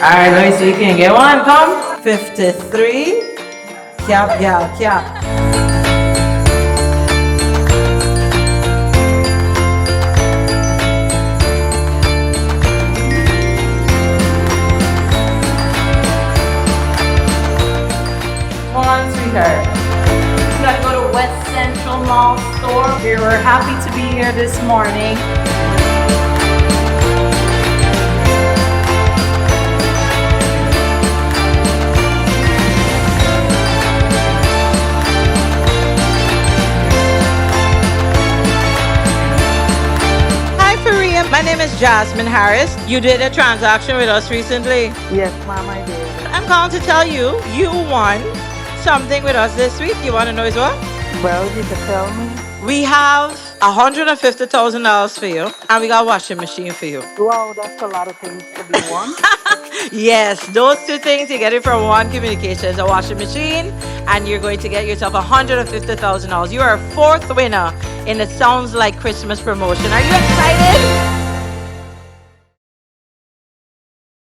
Alright, let me see. You can get one. Come. 53. Cap, gal, cap. Come on, sweetheart. We gotta go to West Central Mall store. We were happy to be here this morning. My name is Jasmine Harris. You did a transaction with us recently. Yes, ma'am, I did. I'm calling to tell you, you won something with us this week. You want to know as well? Well, you can tell me. We have $150,000 for you, and we got a washing machine for you. Wow, that's a lot of things to be won. Yes, those two things you get it from one communications, a washing machine, and you're going to get yourself $150,000. You are a fourth winner in the Sounds Like Christmas promotion. Are you excited?